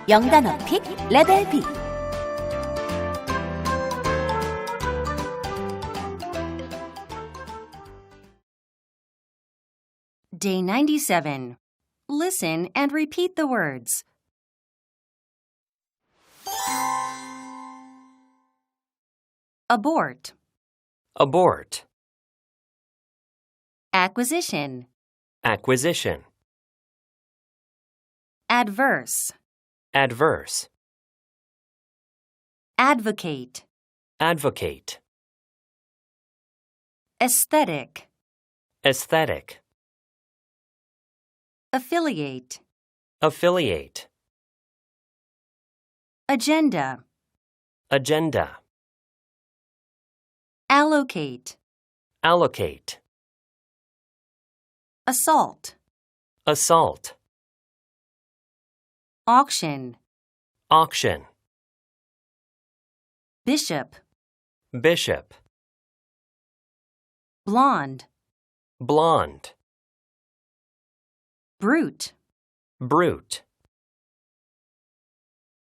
영단어 픽 레벨 B Day 97. Listen and repeat the words. Abort, Abort. acquisition, Acquisition. adverse, Adverse. advocate, Advocate. aesthetic, Aesthetic. affiliate, Affiliate. agenda, Agenda. allocate, Allocate. assault, Assault. auction, Auction. bishop, Bishop. blonde, Blonde. brute, Brute.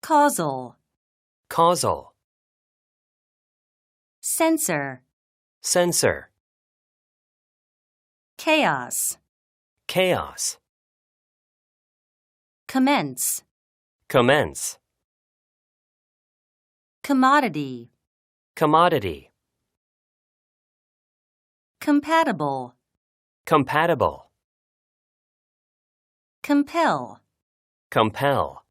causal, Causal. censor, Censor. chaos, Chaos. commence, Commence. commodity, Commodity. compatible, Compatible. compel, Compel.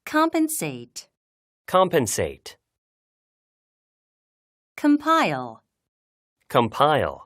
compensate, Compensate. compile, Compile.